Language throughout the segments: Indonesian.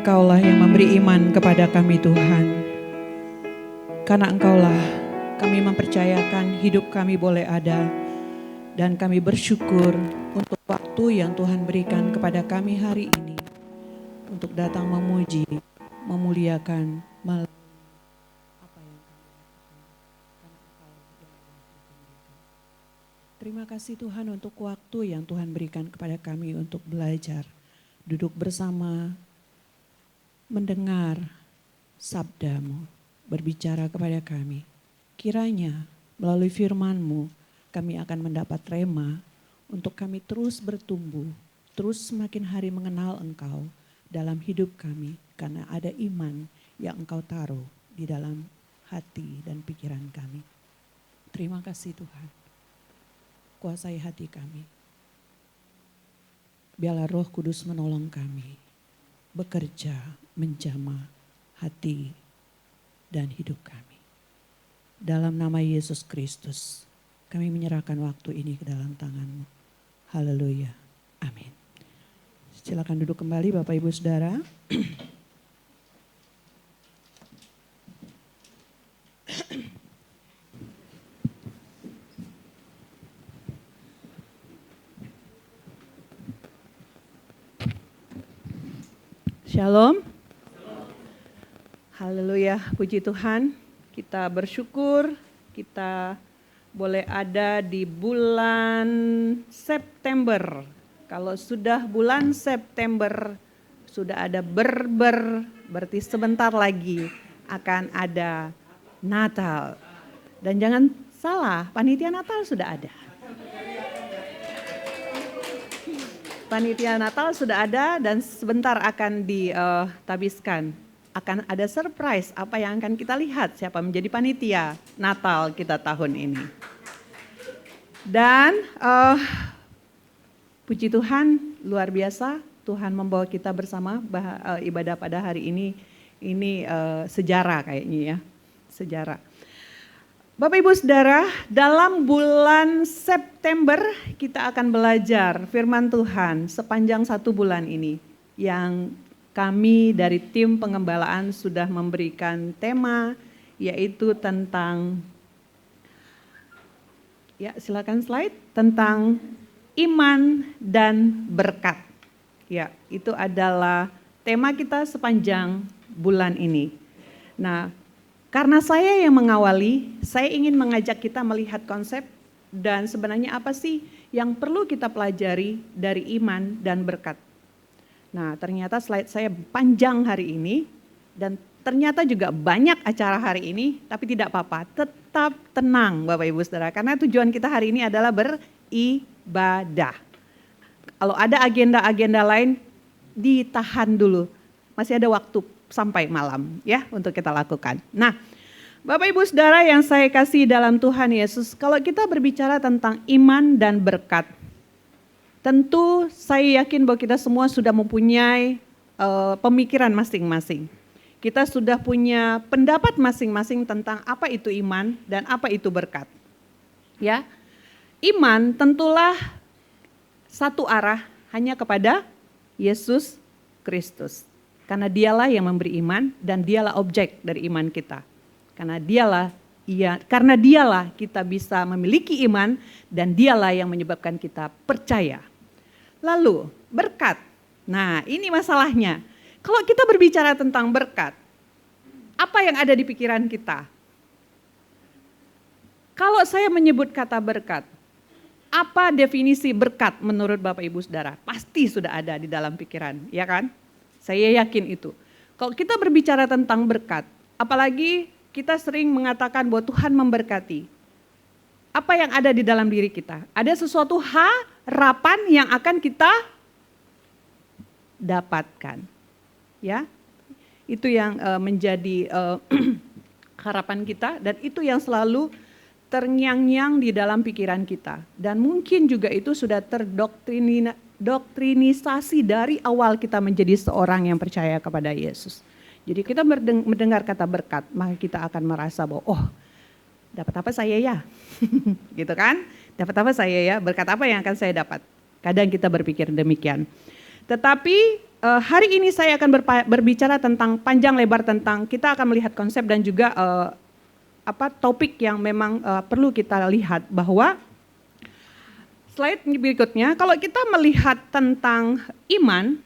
Engkaulah yang memberi iman kepada kami Tuhan. Karena Engkaulah kami mempercayakan hidup kami boleh ada. Dan kami bersyukur untuk waktu yang Tuhan berikan kepada kami hari ini. Untuk datang memuji, memuliakan, apa yang kami lakukan. Karena Engkau adalah yang memberikan. Terima kasih Tuhan untuk waktu yang Tuhan berikan kepada kami untuk belajar. Duduk bersama, mendengar sabda-Mu, berbicara kepada kami. Kiranya melalui firman-Mu kami akan mendapat rema untuk kami terus bertumbuh, terus semakin hari mengenal Engkau dalam hidup kami. Karena ada iman yang Engkau taruh di dalam hati dan pikiran kami. Terima kasih Tuhan. Kuasai hati kami. Biarlah Roh Kudus menolong kami bekerja, menjamah hati dan hidup kami. Dalam nama Yesus Kristus, kami menyerahkan waktu ini ke dalam tangan-Mu. Haleluya. Amin. Silakan duduk kembali Bapak Ibu Saudara. Shalom. Haleluya, puji Tuhan. Kita bersyukur kita boleh ada di bulan September. Kalau sudah bulan September, sudah ada berarti sebentar lagi akan ada Natal. Dan jangan salah, panitia Natal sudah ada. Panitia Natal sudah ada dan sebentar akan ditabiskan. Akan ada surprise apa yang akan kita lihat siapa menjadi panitia Natal kita tahun ini. Dan puji Tuhan luar biasa Tuhan membawa kita bersama ibadah pada hari ini. Ini sejarah kayaknya ya, sejarah. Bapak Ibu Saudara, dalam bulan September kita akan belajar firman Tuhan sepanjang 1 bulan ini. Yang kami dari tim pengembalaan sudah memberikan tema yaitu tentang, ya silakan slide, tentang iman dan berkat. Ya, itu adalah tema kita sepanjang bulan ini. Nah, karena saya yang mengawali, saya ingin mengajak kita melihat konsep dan sebenarnya apa sih yang perlu kita pelajari dari iman dan berkat. Nah, ternyata slide saya panjang hari ini dan ternyata juga banyak acara hari ini, tapi tidak apa-apa, tetap tenang Bapak Ibu Saudara, karena tujuan kita hari ini adalah beribadah. Kalau ada agenda-agenda lain, ditahan dulu, masih ada waktu sampai malam ya untuk kita lakukan. Nah, Bapak Ibu Saudara yang saya kasih dalam Tuhan Yesus, kalau kita berbicara tentang iman dan berkat, tentu saya yakin bahwa kita semua sudah mempunyai pemikiran masing-masing. Kita sudah punya pendapat masing-masing tentang apa itu iman dan apa itu berkat. Ya, iman tentulah satu arah hanya kepada Yesus Kristus. Karena dialah yang memberi iman dan dialah objek dari iman kita. Karena dialah kita bisa memiliki iman dan dialah yang menyebabkan kita percaya. Lalu berkat. Nah, ini masalahnya. Kalau kita berbicara tentang berkat, apa yang ada di pikiran kita? Kalau saya menyebut kata berkat, apa definisi berkat menurut Bapak Ibu Saudara? Pasti sudah ada di dalam pikiran, ya kan? Saya yakin itu. Kalau kita berbicara tentang berkat, apalagi kita sering mengatakan bahwa Tuhan memberkati. Apa yang ada di dalam diri kita? Ada sesuatu harapan yang akan kita dapatkan. Ya, itu yang menjadi harapan kita dan itu yang selalu terngiang-ngiang di dalam pikiran kita. Dan mungkin juga itu sudah doktrinisasi dari awal kita menjadi seorang yang percaya kepada Yesus. Jadi kita mendengar kata berkat, maka kita akan merasa bahwa oh, dapat apa saya ya? Gitu kan? Dapat apa saya ya? Berkat apa yang akan saya dapat? Kadang kita berpikir demikian. Tetapi hari ini saya akan berbicara tentang panjang lebar tentang, kita akan melihat konsep dan juga topik yang memang perlu kita lihat, bahwa slide berikutnya, kalau kita melihat tentang iman,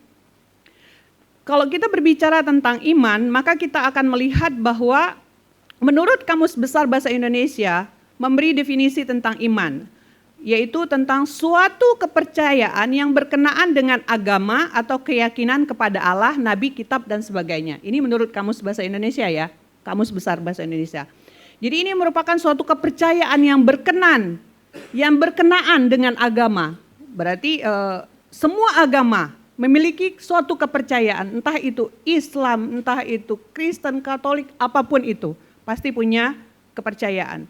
kalau kita berbicara tentang iman, maka kita akan melihat bahwa menurut Kamus Besar Bahasa Indonesia memberi definisi tentang iman, yaitu tentang suatu kepercayaan yang berkenaan dengan agama atau keyakinan kepada Allah, nabi, kitab, dan sebagainya. Ini menurut Kamus Bahasa Indonesia ya, Kamus Besar Bahasa Indonesia. Jadi ini merupakan suatu kepercayaan yang berkenaan dengan agama. Berarti semua agama memiliki suatu kepercayaan, entah itu Islam, entah itu Kristen, Katolik, apapun itu, pasti punya kepercayaan.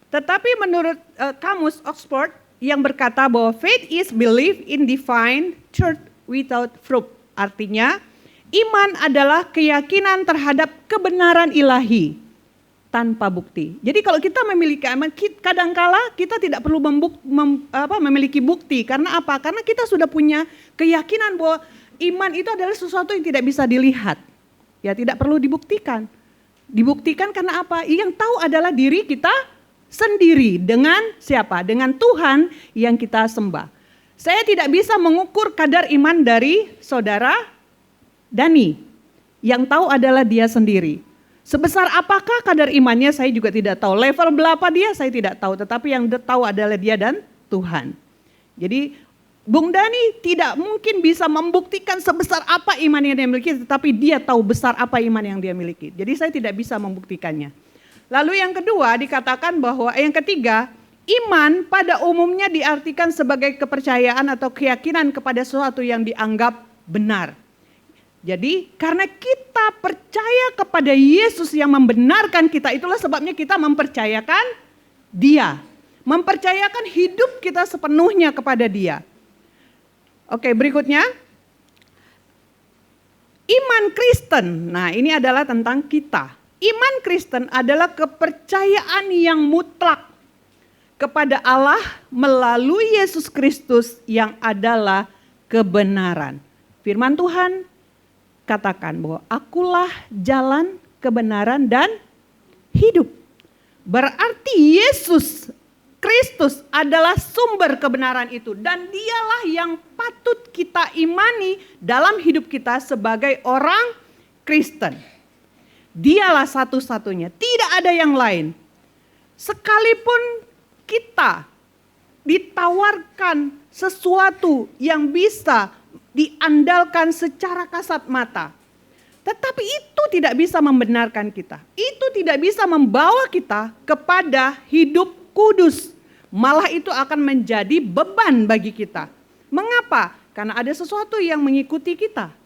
Tetapi menurut Kamus Oxford yang berkata bahwa faith is belief in divine truth without proof. Artinya, iman adalah keyakinan terhadap kebenaran ilahi tanpa bukti. Jadi kalau kita memiliki iman, kadangkala kita tidak perlu memiliki bukti. Karena apa? Karena kita sudah punya keyakinan bahwa iman itu adalah sesuatu yang tidak bisa dilihat. Ya, tidak perlu dibuktikan. Dibuktikan karena apa? Yang tahu adalah diri kita sendiri. Dengan siapa? Dengan Tuhan yang kita sembah. Saya tidak bisa mengukur kadar iman dari saudara Dani. Yang tahu adalah dia sendiri. Sebesar apakah kadar imannya saya juga tidak tahu. Level berapa dia saya tidak tahu. Tetapi yang tahu adalah dia dan Tuhan. Jadi Bung Dani tidak mungkin bisa membuktikan sebesar apa iman yang dia miliki. Tetapi dia tahu besar apa iman yang dia miliki. Jadi saya tidak bisa membuktikannya. Lalu yang kedua dikatakan bahwa, yang ketiga, iman pada umumnya diartikan sebagai kepercayaan atau keyakinan kepada sesuatu yang dianggap benar. Jadi karena kita percaya kepada Yesus yang membenarkan kita, itulah sebabnya kita mempercayakan Dia. Mempercayakan hidup kita sepenuhnya kepada Dia. Oke, berikutnya. Iman Kristen. Nah, ini adalah tentang kita. Iman Kristen adalah kepercayaan yang mutlak kepada Allah melalui Yesus Kristus yang adalah kebenaran. Firman Tuhan katakan bahwa akulah jalan, kebenaran, dan hidup. Berarti Yesus Kristus adalah sumber kebenaran itu. Dan dialah yang patut kita imani dalam hidup kita sebagai orang Kristen. Dialah satu-satunya, tidak ada yang lain. Sekalipun kita ditawarkan sesuatu yang bisa diandalkan secara kasat mata. Tetapi itu tidak bisa membenarkan kita. Itu tidak bisa membawa kita kepada hidup kudus. Malah itu akan menjadi beban bagi kita. Mengapa? Karena ada sesuatu yang mengikuti kita.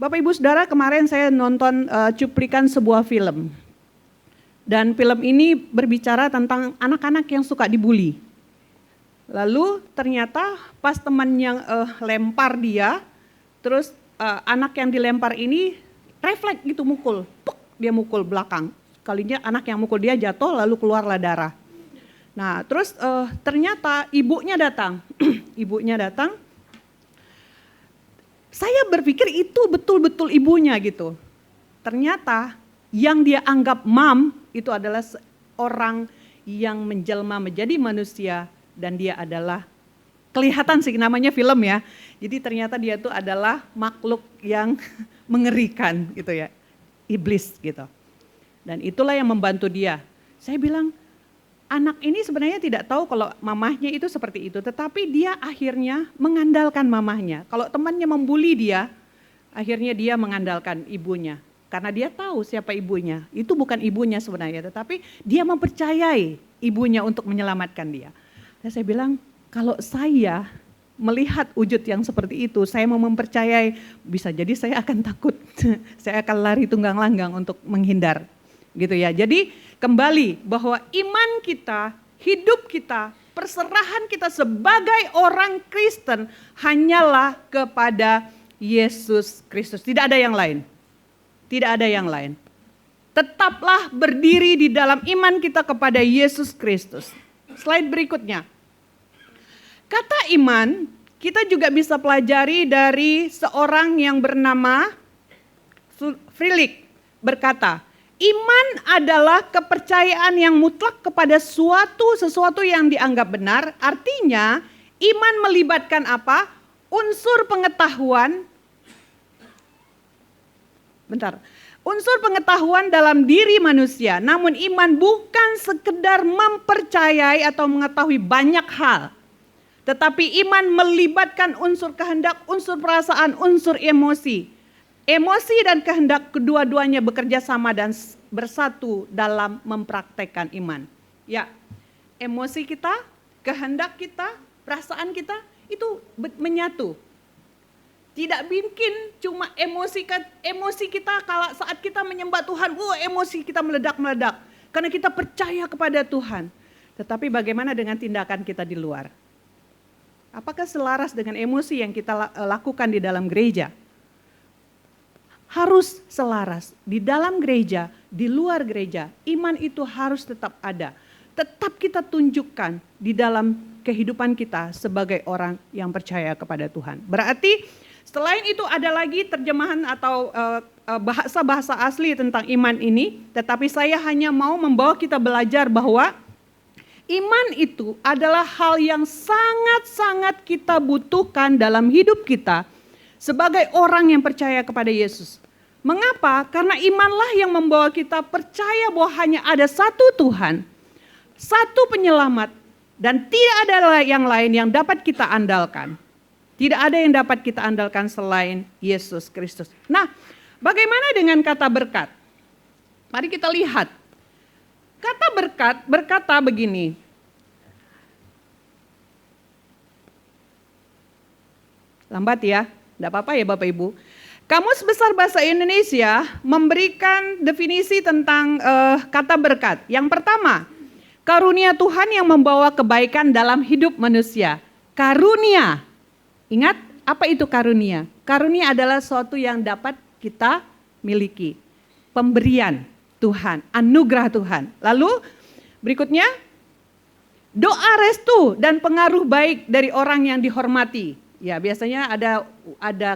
Bapak Ibu Saudara, kemarin saya nonton cuplikan sebuah film. Dan film ini berbicara tentang anak-anak yang suka dibully. Lalu ternyata pas teman yang lempar dia, terus anak yang dilempar ini refleks gitu mukul, puk, dia mukul belakang. Kalinya anak yang mukul dia jatuh lalu keluarlah darah. Nah terus ternyata ibunya datang, ibunya datang. Saya berpikir itu betul-betul ibunya gitu. Ternyata yang dia anggap mam itu adalah orang yang menjelma menjadi manusia. Dan dia adalah, kelihatan sih namanya film ya. Jadi ternyata dia itu adalah makhluk yang mengerikan gitu ya. Iblis gitu. Dan itulah yang membantu dia. Saya bilang, anak ini sebenarnya tidak tahu kalau mamahnya itu seperti itu. Tetapi dia akhirnya mengandalkan mamahnya. Kalau temannya membuli dia, akhirnya dia mengandalkan ibunya. Karena dia tahu siapa ibunya. Itu bukan ibunya sebenarnya. Tetapi dia mempercayai ibunya untuk menyelamatkan dia. Dan saya bilang, kalau saya melihat wujud yang seperti itu, saya mau mempercayai, bisa jadi saya akan takut. Saya akan lari tunggang langgang untuk menghindar. Gitu ya. Jadi kembali bahwa iman kita, hidup kita, perserahan kita sebagai orang Kristen hanyalah kepada Yesus Kristus. Tidak ada yang lain. Tidak ada yang lain. Tetaplah berdiri di dalam iman kita kepada Yesus Kristus. Slide berikutnya. Kata iman kita juga bisa pelajari dari seorang yang bernama Friedrich berkata, iman adalah kepercayaan yang mutlak kepada sesuatu yang dianggap benar. Artinya, iman melibatkan apa? Unsur pengetahuan. Unsur pengetahuan dalam diri manusia. Namun iman bukan sekedar mempercayai atau mengetahui banyak hal. Tetapi iman melibatkan unsur kehendak, unsur perasaan, unsur emosi. Emosi dan kehendak kedua-duanya bekerja sama dan bersatu dalam mempraktekkan iman. Ya, emosi kita, kehendak kita, perasaan kita itu menyatu. Tidak mungkin cuma emosi kita kalau saat kita menyembah Tuhan, emosi kita meledak-meledak. Karena kita percaya kepada Tuhan. Tetapi bagaimana dengan tindakan kita di luar? Apakah selaras dengan emosi yang kita lakukan di dalam gereja? Harus selaras. Di dalam gereja, di luar gereja, iman itu harus tetap ada. Tetap kita tunjukkan di dalam kehidupan kita sebagai orang yang percaya kepada Tuhan. Berarti selain itu ada lagi terjemahan atau bahasa-bahasa asli tentang iman ini. Tetapi saya hanya mau membawa kita belajar bahwa iman itu adalah hal yang sangat-sangat kita butuhkan dalam hidup kita sebagai orang yang percaya kepada Yesus. Mengapa? Karena imanlah yang membawa kita percaya bahwa hanya ada satu Tuhan, satu penyelamat, dan tidak ada yang lain yang dapat kita andalkan. Tidak ada yang dapat kita andalkan selain Yesus Kristus. Nah, bagaimana dengan kata berkat? Mari kita lihat. Kata berkat berkata begini. Lambat ya, tidak apa-apa ya Bapak Ibu. Kamus Besar Bahasa Indonesia memberikan definisi tentang kata berkat. Yang pertama, karunia Tuhan yang membawa kebaikan dalam hidup manusia. Karunia. Ingat, apa itu karunia? Karunia adalah sesuatu yang dapat kita miliki. Pemberian Tuhan, anugerah Tuhan. Lalu berikutnya, doa restu dan pengaruh baik dari orang yang dihormati. Ya, biasanya ada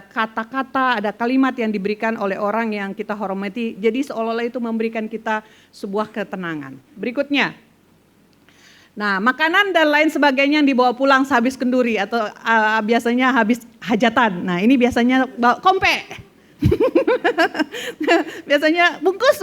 kata-kata, ada kalimat yang diberikan oleh orang yang kita hormati. Jadi seolah-olah itu memberikan kita sebuah ketenangan. Berikutnya. Nah, makanan dan lain sebagainya yang dibawa pulang sehabis kenduri atau biasanya habis hajatan. Nah, ini biasanya bawa kompe. Biasanya bungkus.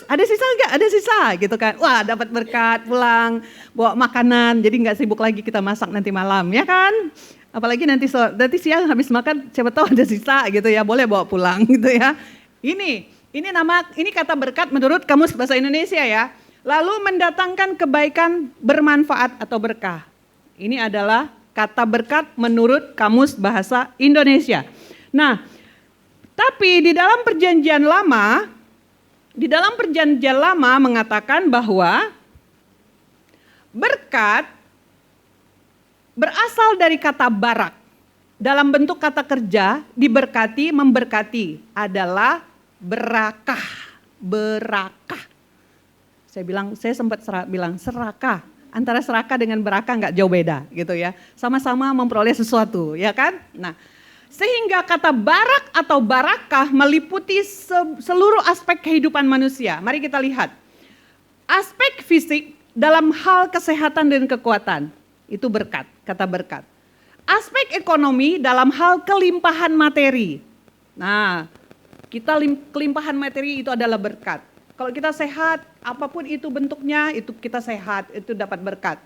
Ada sisa enggak? Ada sisa gitu kan. Wah, dapat berkat pulang, bawa makanan. Jadi enggak sibuk lagi kita masak nanti malam, ya kan? Apalagi nanti siang habis makan, siapa tahu ada sisa gitu ya, boleh bawa pulang gitu ya. Ini kata berkat menurut Kamus Bahasa Indonesia ya. Lalu mendatangkan kebaikan, bermanfaat atau berkah. Ini adalah kata berkat menurut Kamus Bahasa Indonesia. Nah, tapi di dalam perjanjian lama mengatakan bahwa berkat berasal dari kata barak. Dalam bentuk kata kerja, diberkati, memberkati adalah berakah. Saya sempat bilang serakah. Antara serakah dengan berakah enggak jauh beda gitu ya. Sama-sama memperoleh sesuatu, ya kan? Nah, sehingga kata barak atau barakah meliputi seluruh aspek kehidupan manusia. Mari kita lihat. Aspek fisik dalam hal kesehatan dan kekuatan. Itu berkat, kata berkat. Aspek ekonomi dalam hal kelimpahan materi. Nah, kelimpahan materi itu adalah berkat. Kalau kita sehat, apapun itu bentuknya, itu kita sehat, itu dapat berkat.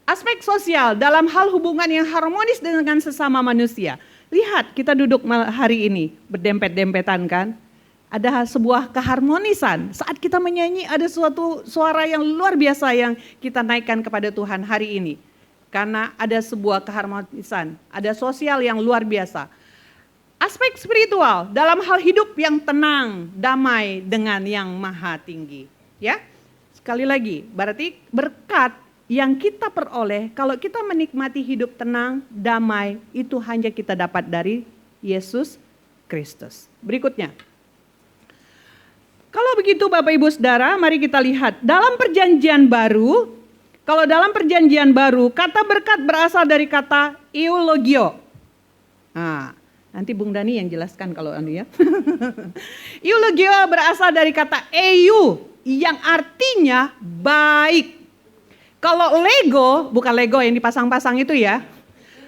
Aspek sosial dalam hal hubungan yang harmonis dengan sesama manusia. Lihat, kita duduk hari ini berdempet-dempetan kan. Ada sebuah keharmonisan. Saat kita menyanyi ada suatu suara yang luar biasa yang kita naikkan kepada Tuhan hari ini. Karena ada sebuah keharmonisan, ada sosial yang luar biasa. Aspek spiritual dalam hal hidup yang tenang, damai dengan yang maha tinggi. Ya, sekali lagi, berarti berkat yang kita peroleh kalau kita menikmati hidup tenang, damai, itu hanya kita dapat dari Yesus Kristus. Berikutnya. Kalau begitu Bapak Ibu Saudara, mari kita lihat dalam perjanjian baru. Kalau dalam perjanjian baru, kata berkat berasal dari kata eulogio. Nah, nanti Bung Dani yang jelaskan kalau ya. Eulogio berasal dari kata eu yang artinya baik. Kalau lego, bukan Lego yang dipasang-pasang itu ya.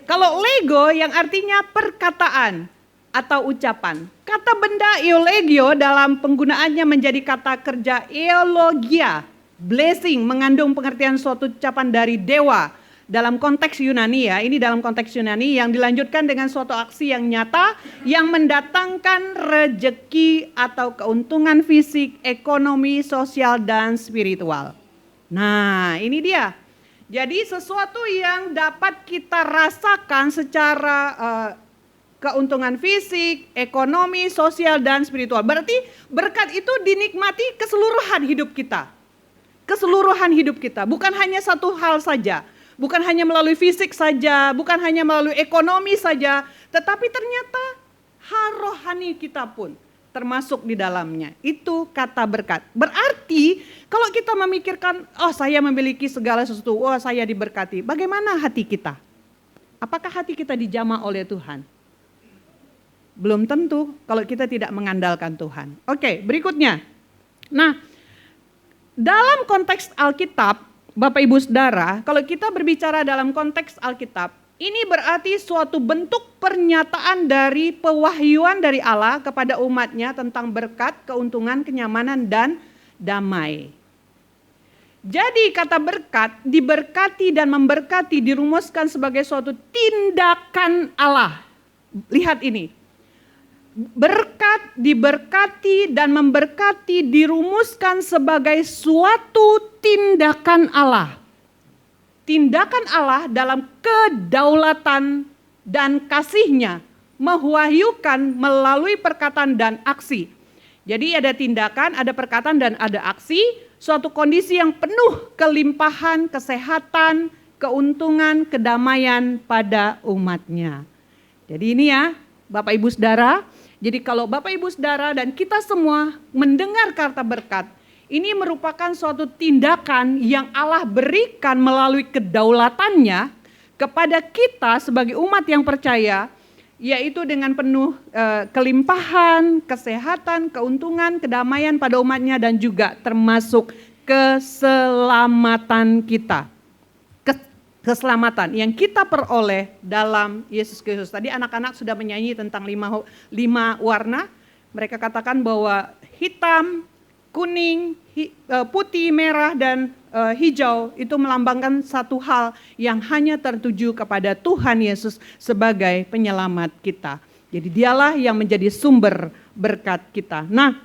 Kalau lego yang artinya perkataan atau ucapan. Kata benda eulogio dalam penggunaannya menjadi kata kerja eulogia, blessing, mengandung pengertian suatu ucapan dari dewa. Dalam konteks Yunani ya, ini dalam konteks Yunani yang dilanjutkan dengan suatu aksi yang nyata yang mendatangkan rejeki atau keuntungan fisik, ekonomi, sosial, dan spiritual. Nah, ini dia. Jadi sesuatu yang dapat kita rasakan secara keuntungan fisik, ekonomi, sosial, dan spiritual. Berarti berkat itu dinikmati keseluruhan hidup kita. Keseluruhan hidup kita, bukan hanya satu hal saja. Bukan hanya melalui fisik saja, bukan hanya melalui ekonomi saja, tetapi ternyata rohani kita pun termasuk di dalamnya. Itu kata berkat. Berarti kalau kita memikirkan, oh saya memiliki segala sesuatu, oh saya diberkati. Bagaimana hati kita? Apakah hati kita dijamah oleh Tuhan? Belum tentu kalau kita tidak mengandalkan Tuhan. Oke, berikutnya. Nah, dalam konteks Alkitab, Bapak Ibu Saudara, kalau kita berbicara dalam konteks Alkitab, ini berarti suatu bentuk pernyataan dari pewahyuan dari Allah kepada umatnya tentang berkat, keuntungan, kenyamanan, dan damai. Jadi kata berkat, diberkati dan memberkati dirumuskan sebagai suatu tindakan Allah. Lihat ini. Berkat, diberkati, dan memberkati dirumuskan sebagai suatu tindakan Allah. Tindakan Allah dalam kedaulatan dan kasih-Nya mewahyukan melalui perkataan dan aksi. Jadi ada tindakan, ada perkataan, dan ada aksi. Suatu kondisi yang penuh kelimpahan, kesehatan, keuntungan, kedamaian pada umatnya. Jadi ini ya Bapak Ibu Saudara. Jadi kalau Bapak Ibu Saudara dan kita semua mendengar kata berkat, ini merupakan suatu tindakan yang Allah berikan melalui kedaulatannya kepada kita sebagai umat yang percaya, yaitu dengan penuh kelimpahan, kesehatan, keuntungan, kedamaian pada umatnya, dan juga termasuk keselamatan kita. Keselamatan yang kita peroleh dalam Yesus Kristus. Tadi anak-anak sudah menyanyi tentang lima warna. Mereka katakan bahwa hitam, kuning, putih, merah, dan hijau itu melambangkan satu hal yang hanya tertuju kepada Tuhan Yesus sebagai penyelamat kita. Jadi dialah yang menjadi sumber berkat kita. Nah,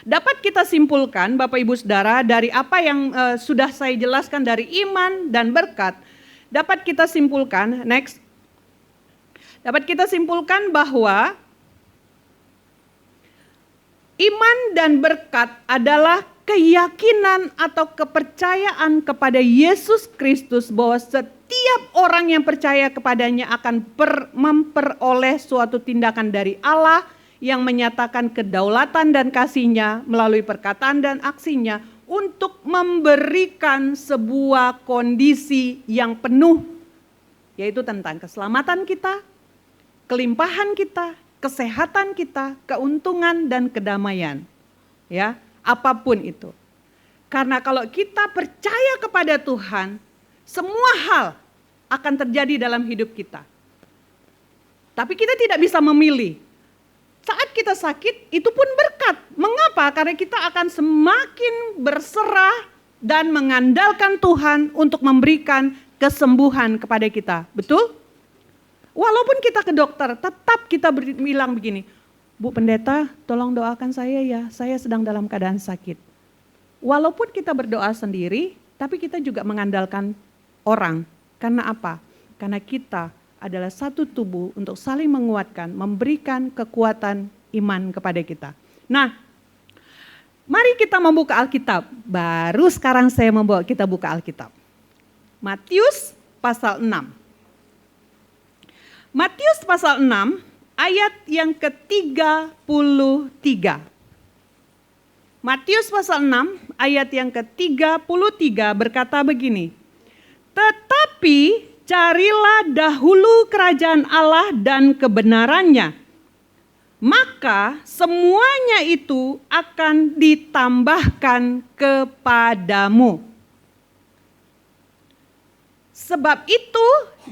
dapat kita simpulkan Bapak Ibu Saudara dari apa yang sudah saya jelaskan dari iman dan berkat. Dapat kita simpulkan, next. Dapat kita simpulkan bahwa iman dan berkat adalah keyakinan atau kepercayaan kepada Yesus Kristus bahwa setiap orang yang percaya kepadanya akan memperoleh suatu tindakan dari Allah yang menyatakan kedaulatan dan kasih-Nya melalui perkataan dan aksinya untuk memberikan sebuah kondisi yang penuh, yaitu tentang keselamatan kita, kelimpahan kita, kesehatan kita, keuntungan dan kedamaian. Ya, apapun itu. Karena kalau kita percaya kepada Tuhan, semua hal akan terjadi dalam hidup kita. Tapi kita tidak bisa memilih. Saat kita sakit, itu pun berkat. Mengapa? Karena kita akan semakin berserah dan mengandalkan Tuhan untuk memberikan kesembuhan kepada kita. Betul? Walaupun kita ke dokter, tetap kita bilang begini, Bu Pendeta, tolong doakan saya ya, saya sedang dalam keadaan sakit. Walaupun kita berdoa sendiri, tapi kita juga mengandalkan orang. Karena apa? Karena kita adalah satu tubuh untuk saling menguatkan, memberikan kekuatan iman kepada kita. Nah, mari kita membuka Alkitab. Baru sekarang saya membawa kita buka Alkitab. Matius pasal 6. Matius pasal 6 ayat yang ke-33. Matius pasal 6 ayat yang ke-33 berkata begini. Tetapi Carilah dahulu kerajaan Allah dan kebenarannya, maka semuanya itu akan ditambahkan kepadamu. Sebab itu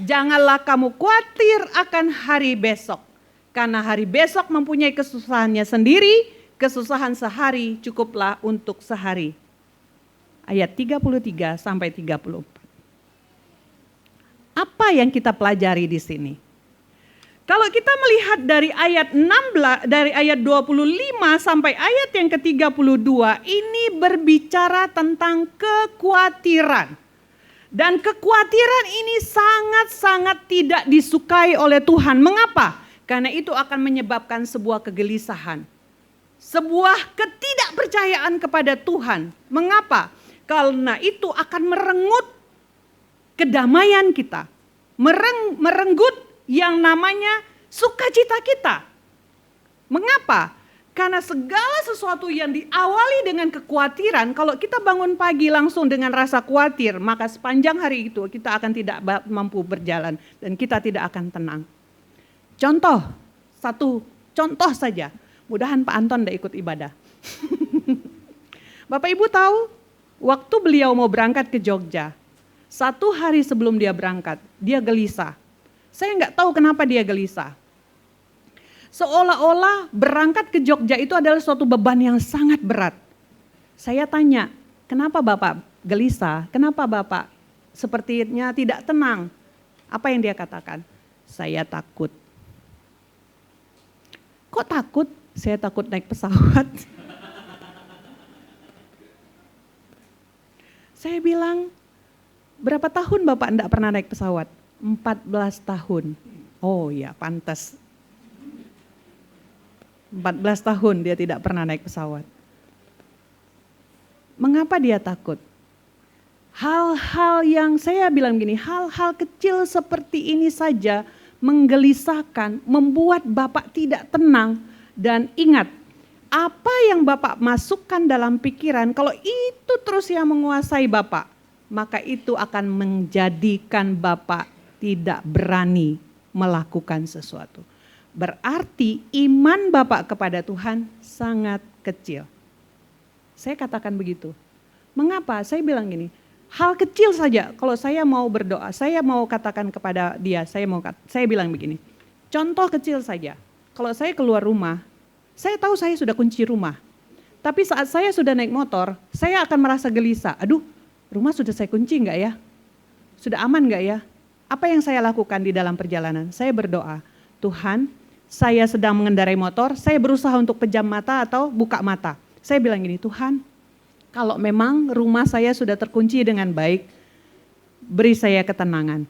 janganlah kamu khawatir akan hari besok, karena hari besok mempunyai kesusahannya sendiri, kesusahan sehari cukuplah untuk sehari. Ayat 33 sampai 34. Apa yang kita pelajari di sini? Kalau kita melihat dari ayat 16, dari ayat 25 sampai ayat yang ke-32, ini berbicara tentang kekhawatiran. Dan kekhawatiran ini sangat-sangat tidak disukai oleh Tuhan. Mengapa? Karena itu akan menyebabkan sebuah kegelisahan. Sebuah ketidakpercayaan kepada Tuhan. Mengapa? Karena itu akan merenggut kedamaian kita. Merenggut yang namanya sukacita kita. Mengapa? Karena segala sesuatu yang diawali dengan kekhawatiran, kalau kita bangun pagi langsung dengan rasa khawatir, maka sepanjang hari itu kita akan tidak mampu berjalan dan kita tidak akan tenang. Satu contoh saja. Mudahan Pak Anton tidak ikut ibadah. Bapak Ibu tahu, waktu beliau mau berangkat ke Jogja, 1 hari sebelum dia berangkat, dia gelisah. Saya nggak tahu kenapa dia gelisah. Seolah-olah berangkat ke Jogja itu adalah suatu beban yang sangat berat. Saya tanya, kenapa Bapak gelisah? Kenapa Bapak sepertinya tidak tenang? Apa yang dia katakan? Saya takut. Kok takut? Saya takut naik pesawat. Saya bilang, berapa tahun Bapak enggak pernah naik pesawat? 14 tahun. Oh ya, pantas. 14 tahun dia tidak pernah naik pesawat. Mengapa dia takut? Hal-hal yang saya bilang gini, hal-hal kecil seperti ini saja menggelisahkan, membuat Bapak tidak tenang. Dan ingat, apa yang Bapak masukkan dalam pikiran, kalau itu terus yang menguasai Bapak, maka itu akan menjadikan Bapak tidak berani melakukan sesuatu. Berarti iman Bapak kepada Tuhan sangat kecil. Saya katakan begitu. Mengapa? Saya bilang gini, hal kecil saja kalau saya mau berdoa, saya mau katakan kepada dia, saya bilang begini. Contoh kecil saja. Kalau saya keluar rumah, saya tahu saya sudah kunci rumah. Tapi saat saya sudah naik motor, saya akan merasa gelisah. Aduh, rumah sudah saya kunci enggak ya? Sudah aman enggak ya? Apa yang saya lakukan di dalam perjalanan? Saya berdoa, Tuhan, saya sedang mengendarai motor, saya berusaha untuk pejam mata atau buka mata. Saya bilang gini, Tuhan, kalau memang rumah saya sudah terkunci dengan baik, beri saya ketenangan.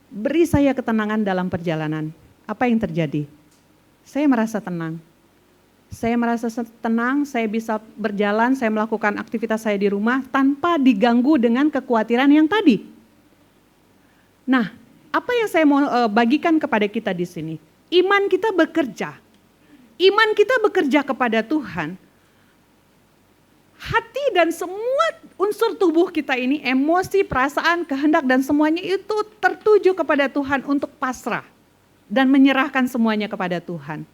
Beri saya ketenangan dalam perjalanan. Apa yang terjadi? Saya merasa tenang. Saya merasa tenang, saya bisa berjalan, saya melakukan aktivitas saya di rumah tanpa diganggu dengan kekhawatiran yang tadi. Nah, apa yang saya mau bagikan kepada kita di sini? Iman kita bekerja. Iman kita bekerja kepada Tuhan. Hati dan semua unsur tubuh kita ini, emosi, perasaan, kehendak dan semuanya itu tertuju kepada Tuhan untuk pasrah. Dan menyerahkan semuanya kepada Tuhan.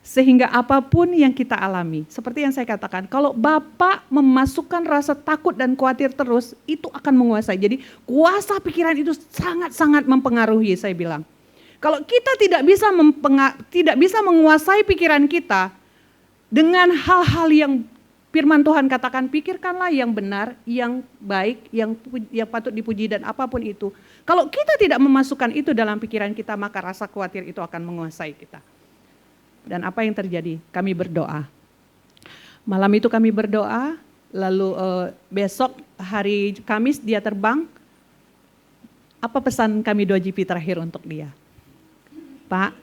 Sehingga apapun yang kita alami, seperti yang saya katakan, kalau Bapak memasukkan rasa takut dan khawatir terus, itu akan menguasai. Jadi kuasa pikiran itu sangat-sangat mempengaruhi, saya bilang. Kalau kita tidak bisa menguasai pikiran kita dengan hal-hal yang firman Tuhan katakan, pikirkanlah yang benar, yang baik, yang patut dipuji dan apapun itu. Kalau kita tidak memasukkan itu dalam pikiran kita, maka rasa khawatir itu akan menguasai kita. Dan apa yang terjadi? Kami berdoa. Malam itu kami berdoa, lalu besok hari Kamis dia terbang. Apa pesan kami 2GP terakhir untuk dia? Pak,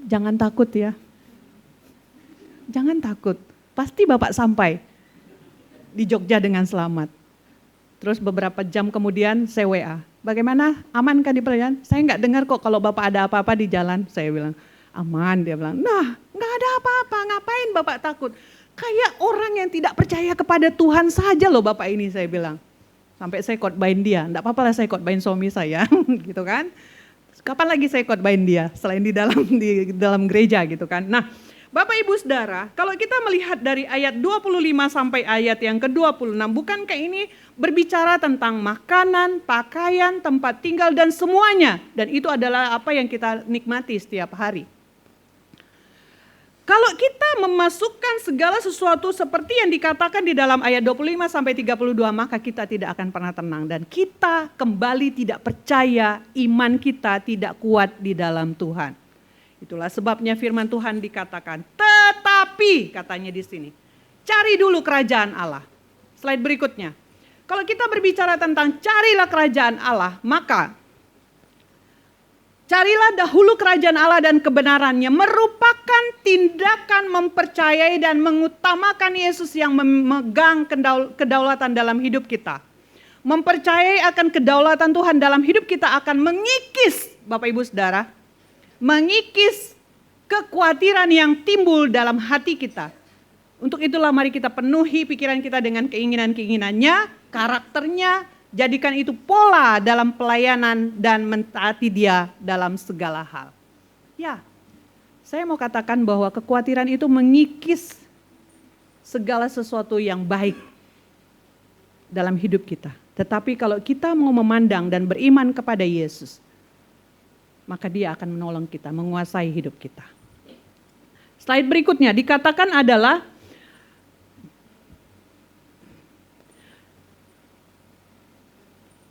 jangan takut ya. Jangan takut. Pasti Bapak sampai di Jogja dengan selamat. Terus beberapa jam kemudian saya WA. Bagaimana? Aman kan di perjalanan? Saya nggak dengar kok kalau Bapak ada apa-apa di jalan. Saya bilang, aman. Dia bilang, nah nggak ada apa-apa. Ngapain Bapak takut? Kayak orang yang tidak percaya kepada Tuhan saja loh Bapak ini, saya bilang. Sampai saya khotbahin dia, enggak apa-apa lah saya khotbahin suami saya, gitu kan. Kapan lagi saya khotbahin dia selain di dalam gereja gitu kan. Nah, Bapak Ibu Saudara, kalau kita melihat dari ayat 25 sampai ayat yang ke-26, bukankah ini berbicara tentang makanan, pakaian, tempat tinggal dan semuanya, dan itu adalah apa yang kita nikmati setiap hari. Kalau kita memasukkan segala sesuatu seperti yang dikatakan di dalam ayat 25 sampai 32, maka kita tidak akan pernah tenang dan kita kembali tidak percaya, iman kita tidak kuat di dalam Tuhan. Itulah sebabnya firman Tuhan dikatakan, tetapi katanya di sini, cari dulu kerajaan Allah. Slide berikutnya. Kalau kita berbicara tentang carilah kerajaan Allah, maka carilah dahulu kerajaan Allah dan kebenarannya, merupakan tindakan mempercayai dan mengutamakan Yesus yang memegang kedaulatan dalam hidup kita. Mempercayai akan kedaulatan Tuhan dalam hidup kita akan mengikis, Bapak Ibu Saudara, mengikis kekhawatiran yang timbul dalam hati kita. Untuk itulah mari kita penuhi pikiran kita dengan keinginan-keinginannya, karakternya, jadikan itu pola dalam pelayanan dan mentaati dia dalam segala hal. Ya, saya mau katakan bahwa kekhawatiran itu mengikis segala sesuatu yang baik dalam hidup kita. Tetapi kalau kita mau memandang dan beriman kepada Yesus, maka dia akan menolong kita, menguasai hidup kita. Slide berikutnya dikatakan adalah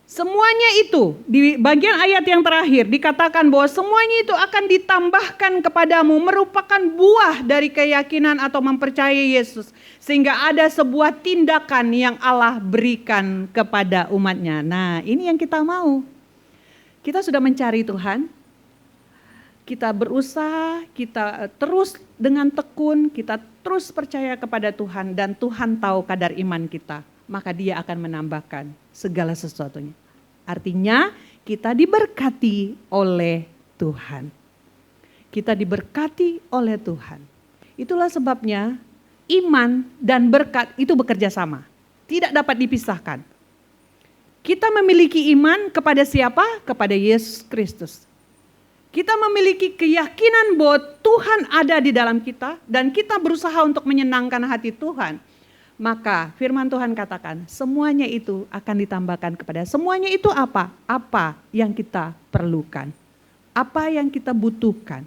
semuanya itu, di bagian ayat yang terakhir dikatakan bahwa semuanya itu akan ditambahkan kepadamu, merupakan buah dari keyakinan atau mempercayai Yesus. Sehingga ada sebuah tindakan yang Allah berikan kepada umatnya. Nah, ini yang kita mau. Kita sudah mencari Tuhan, kita berusaha, kita terus dengan tekun, kita terus percaya kepada Tuhan dan Tuhan tahu kadar iman kita. Maka dia akan menambahkan segala sesuatunya. Artinya kita diberkati oleh Tuhan. Kita diberkati oleh Tuhan. Itulah sebabnya iman dan berkat itu bekerja sama. Tidak dapat dipisahkan. Kita memiliki iman kepada siapa? Kepada Yesus Kristus. Kita memiliki keyakinan bahwa Tuhan ada di dalam kita dan kita berusaha untuk menyenangkan hati Tuhan. Maka firman Tuhan katakan semuanya itu akan ditambahkan kepada. Semuanya itu apa? Apa yang kita perlukan. Apa yang kita butuhkan.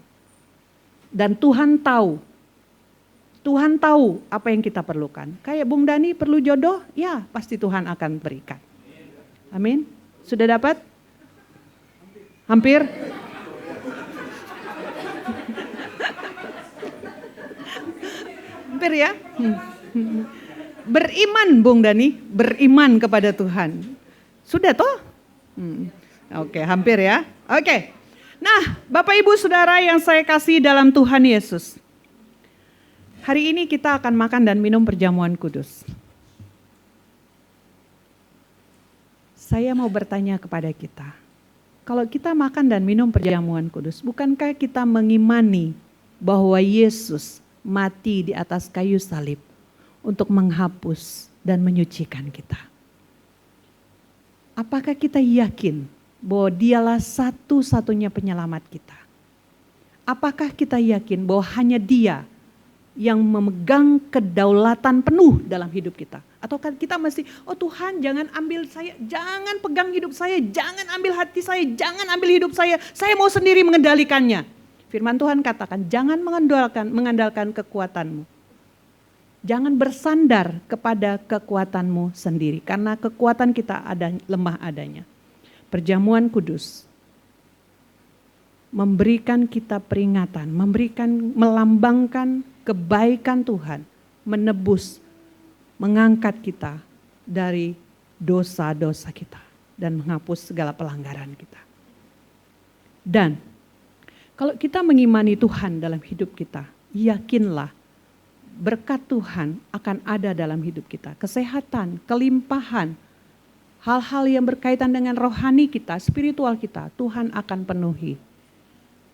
Dan Tuhan tahu. Tuhan tahu apa yang kita perlukan. Kayak Bung Dani perlu jodoh, ya pasti Tuhan akan berikan. Amin. Sudah dapat? Hampir? Hampir ya? Beriman Bung Dani, beriman kepada Tuhan. Sudah toh? Oke, hampir ya. Oke. Nah, Bapak Ibu Saudara yang saya kasih dalam Tuhan Yesus. Hari ini kita akan makan dan minum perjamuan kudus. Saya mau bertanya kepada kita. Kalau kita makan dan minum perjamuan kudus, bukankah kita mengimani bahwa Yesus mati di atas kayu salib untuk menghapus dan menyucikan kita? Apakah kita yakin bahwa dialah satu-satunya penyelamat kita? Apakah kita yakin bahwa hanya dia yang memegang kedaulatan penuh dalam hidup kita? Atau kita masih, oh Tuhan jangan ambil saya, jangan pegang hidup saya, jangan ambil hati saya, jangan ambil hidup saya mau sendiri mengendalikannya. Firman Tuhan katakan jangan mengandalkan kekuatanmu. Jangan bersandar kepada kekuatanmu sendiri. Karena kekuatan kita ada lemah adanya. Perjamuan kudus memberikan kita peringatan. Melambangkan kebaikan Tuhan. Menebus, mengangkat kita dari dosa-dosa kita. Dan menghapus segala pelanggaran kita. Dan kalau kita mengimani Tuhan dalam hidup kita, yakinlah berkat Tuhan akan ada dalam hidup kita. Kesehatan, kelimpahan, hal-hal yang berkaitan dengan rohani kita, spiritual kita, Tuhan akan penuhi.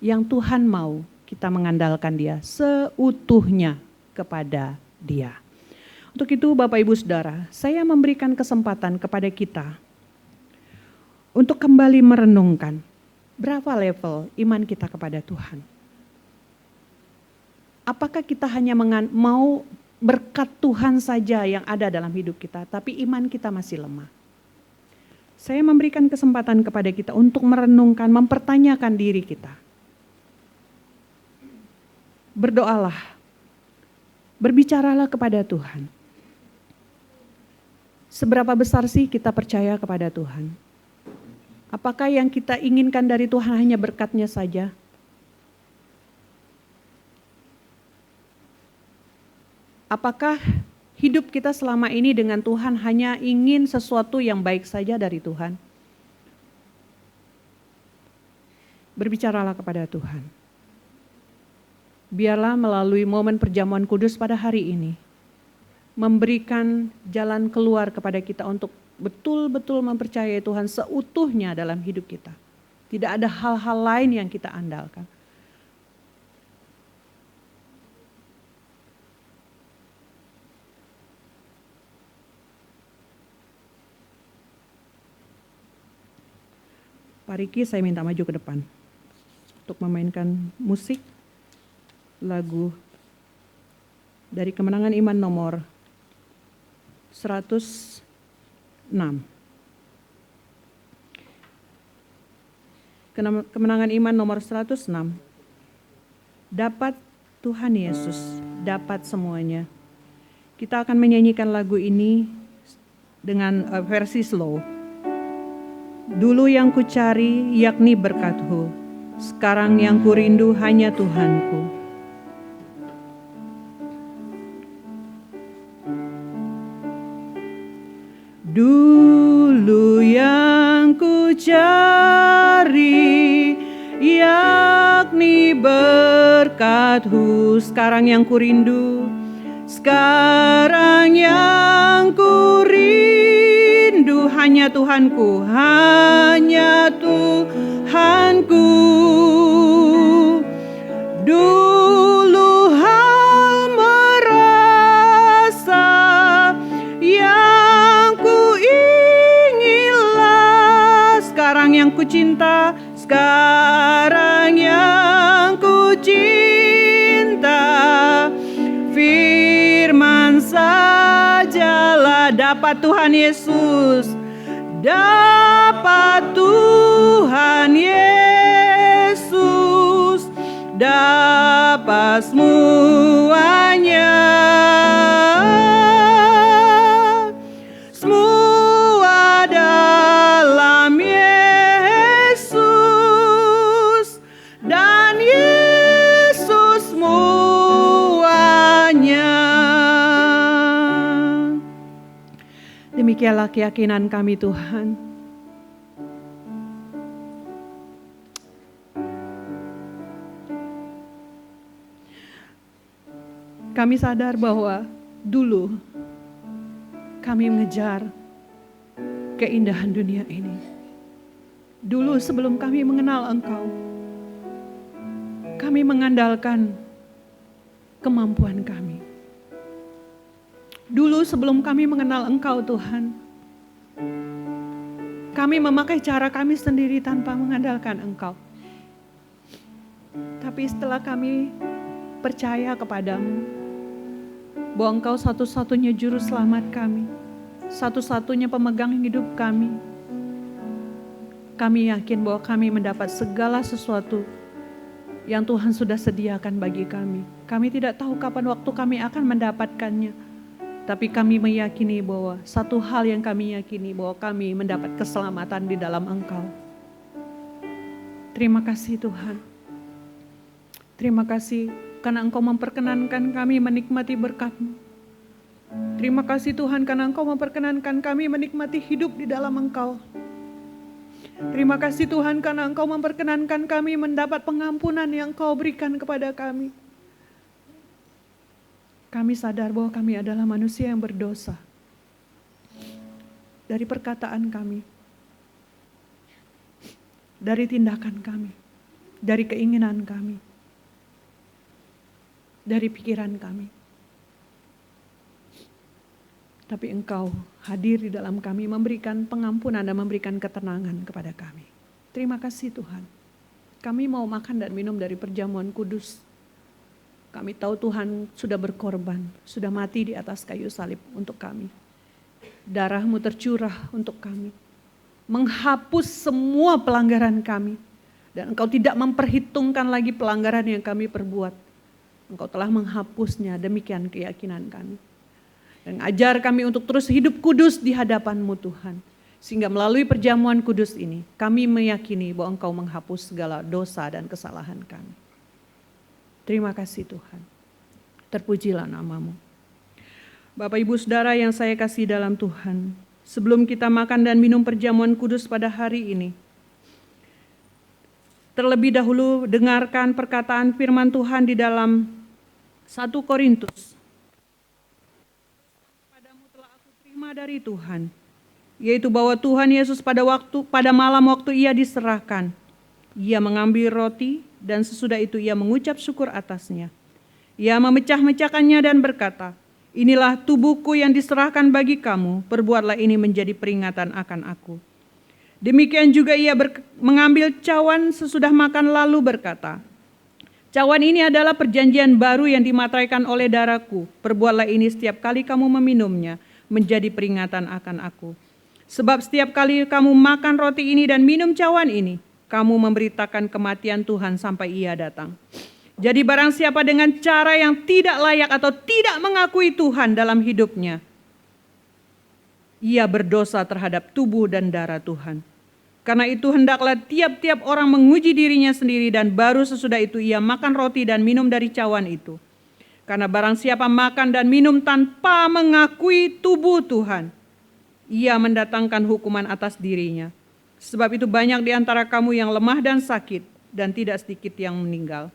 Yang Tuhan mau, kita mengandalkan dia seutuhnya kepada dia. Untuk itu Bapak Ibu Saudara, saya memberikan kesempatan kepada kita untuk kembali merenungkan berapa level iman kita kepada Tuhan. Apakah kita hanya mau berkat Tuhan saja yang ada dalam hidup kita, tapi iman kita masih lemah? Saya memberikan kesempatan kepada kita untuk merenungkan, mempertanyakan diri kita. Berdoalah, berbicaralah kepada Tuhan. Seberapa besar sih kita percaya kepada Tuhan? Apakah yang kita inginkan dari Tuhan hanya berkat-Nya saja? Apakah hidup kita selama ini dengan Tuhan hanya ingin sesuatu yang baik saja dari Tuhan? Berbicaralah kepada Tuhan. Biarlah melalui momen perjamuan kudus pada hari ini, memberikan jalan keluar kepada kita untuk betul-betul mempercayai Tuhan seutuhnya dalam hidup kita. Tidak ada hal-hal lain yang kita andalkan. Pak Riki, saya minta maju ke depan untuk memainkan musik lagu dari Kemenangan Iman nomor 106. Kemenangan Iman nomor 106. Dapat Tuhan Yesus, dapat semuanya. Kita akan menyanyikan lagu ini dengan versi slow. Dulu yang kucari yakni berkat-Mu, sekarang yang kurindu hanya Tuhanku. Dulu yang ku cari yakni berkat-Mu, sekarang yang ku rindu, sekarang yang ku rindu hanya Tuhanku, hanya Tuhanku. Dulu hal merasa yang ku inginlah, sekarang yang ku cinta, sekarang yang ku cinta. Firman sajalah, dapat Tuhan Yesus, dapat Tuhan Yesus, dapat semuanya. Semua dalam Yesus, dan Yesus semuanya. Demikianlah keyakinan kami Tuhan. Kami sadar bahwa dulu kami mengejar keindahan dunia ini. Dulu sebelum kami mengenal Engkau, kami mengandalkan kemampuan kami. Dulu sebelum kami mengenal Engkau Tuhan, kami memakai cara kami sendiri tanpa mengandalkan Engkau. Tapi setelah kami percaya kepadamu, bahwa Engkau satu-satunya juru selamat kami, satu-satunya pemegang hidup kami yakin bahwa kami mendapat segala sesuatu yang Tuhan sudah sediakan bagi kami. Kami tidak tahu kapan waktu kami akan mendapatkannya, tapi kami meyakini bahwa satu hal yang kami yakini, bahwa kami mendapat keselamatan di dalam Engkau. Terima kasih Tuhan. Terima kasih karena Engkau memperkenankan kami menikmati berkat-Mu. Terima kasih Tuhan karena Engkau memperkenankan kami menikmati hidup di dalam Engkau. Terima kasih Tuhan karena Engkau memperkenankan kami mendapat pengampunan yang Engkau berikan kepada kami. Kami sadar bahwa kami adalah manusia yang berdosa. Dari perkataan kami, dari tindakan kami, dari keinginan kami, dari pikiran kami. tapi Engkau hadir di dalam kami, memberikan pengampunan dan memberikan ketenangan kepada kami. Terima kasih Tuhan. Kami mau makan dan minum dari perjamuan kudus. Kami tahu Tuhan sudah berkorban, sudah mati di atas kayu salib untuk kami. Darah-Mu tercurah untuk kami, menghapus semua pelanggaran kami. Dan Engkau tidak memperhitungkan lagi pelanggaran yang kami perbuat. Engkau telah menghapusnya, demikian keyakinan kami. Dan ajar kami untuk terus hidup kudus di hadapan-Mu Tuhan. Sehingga melalui perjamuan kudus ini, kami meyakini bahwa Engkau menghapus segala dosa dan kesalahan kami. Terima kasih Tuhan. Terpujilah nama-Mu. Bapak Ibu Saudara yang saya kasih dalam Tuhan, sebelum kita makan dan minum perjamuan kudus pada hari ini, terlebih dahulu dengarkan perkataan firman Tuhan di dalam 1 Korintus. Padamu telah aku terima dari Tuhan, yaitu bahwa Tuhan Yesus pada malam waktu Ia diserahkan, Ia mengambil roti dan sesudah itu Ia mengucap syukur atasnya. Ia memecah-mecahkannya dan berkata, "Inilah tubuhku yang diserahkan bagi kamu, perbuatlah ini menjadi peringatan akan aku." Demikian juga Ia mengambil cawan sesudah makan lalu berkata, "Cawan ini adalah perjanjian baru yang dimateraikan oleh darahku. Perbuatlah ini setiap kali kamu meminumnya, menjadi peringatan akan aku. Sebab setiap kali kamu makan roti ini dan minum cawan ini, kamu memberitakan kematian Tuhan sampai Ia datang. Jadi barang siapa dengan cara yang tidak layak atau tidak mengakui Tuhan dalam hidupnya, ia berdosa terhadap tubuh dan darah Tuhan. Karena itu hendaklah tiap-tiap orang menguji dirinya sendiri dan baru sesudah itu ia makan roti dan minum dari cawan itu. Karena barang siapa makan dan minum tanpa mengakui tubuh Tuhan, ia mendatangkan hukuman atas dirinya. Sebab itu banyak di antara kamu yang lemah dan sakit dan tidak sedikit yang meninggal."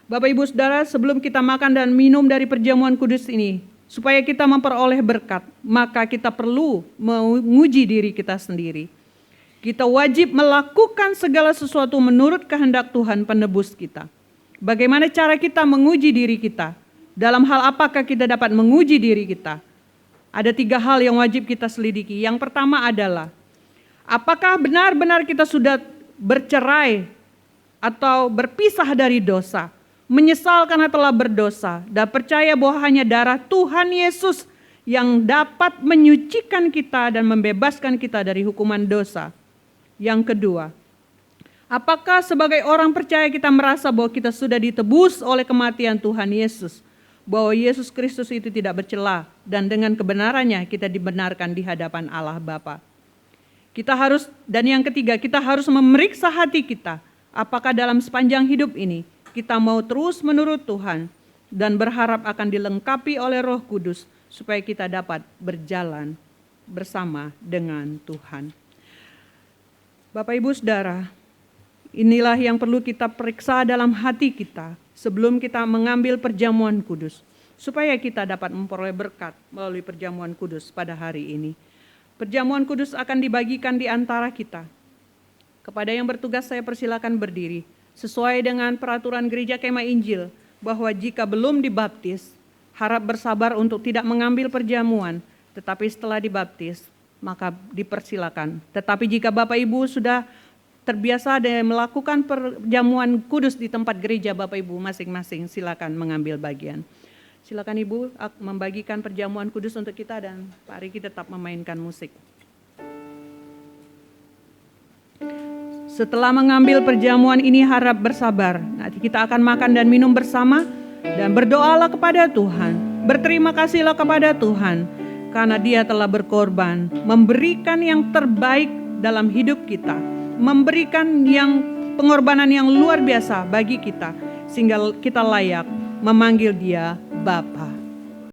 Bapak Ibu Saudara, sebelum kita makan dan minum dari perjamuan kudus ini, supaya kita memperoleh berkat, maka kita perlu menguji diri kita sendiri. Kita wajib melakukan segala sesuatu menurut kehendak Tuhan penebus kita. Bagaimana cara kita menguji diri kita? Dalam hal apakah kita dapat menguji diri kita? Ada 3 hal yang wajib kita selidiki. Yang pertama adalah, apakah benar-benar kita sudah bercerai atau berpisah dari dosa? Menyesal karena telah berdosa dan percaya bahwa hanya darah Tuhan Yesus yang dapat menyucikan kita dan membebaskan kita dari hukuman dosa. Yang kedua, apakah sebagai orang percaya kita merasa bahwa kita sudah ditebus oleh kematian Tuhan Yesus, bahwa Yesus Kristus itu tidak bercela dan dengan kebenarannya kita dibenarkan di hadapan Allah Bapa. Dan yang ketiga, kita harus memeriksa hati kita, apakah dalam sepanjang hidup ini kita mau terus menurut Tuhan dan berharap akan dilengkapi oleh Roh Kudus supaya kita dapat berjalan bersama dengan Tuhan. Bapak Ibu Saudara, inilah yang perlu kita periksa dalam hati kita sebelum kita mengambil perjamuan kudus, supaya kita dapat memperoleh berkat melalui perjamuan kudus pada hari ini. Perjamuan kudus akan dibagikan di antara kita. Kepada yang bertugas saya persilakan berdiri. Sesuai dengan peraturan Gereja Kemah Injil, bahwa jika belum dibaptis, harap bersabar untuk tidak mengambil perjamuan, tetapi setelah dibaptis, maka dipersilakan. Tetapi jika Bapak Ibu sudah terbiasa melakukan perjamuan kudus di tempat gereja Bapak Ibu masing-masing, silakan mengambil bagian. Silakan Ibu membagikan perjamuan kudus untuk kita dan Pak Riki tetap memainkan musik. Setelah mengambil perjamuan ini harap bersabar. Nanti kita akan makan dan minum bersama dan berdoalah kepada Tuhan. Berterima kasihlah kepada Tuhan karena Dia telah berkorban, memberikan yang terbaik dalam hidup kita, memberikan pengorbanan yang luar biasa bagi kita sehingga kita layak memanggil Dia Bapa.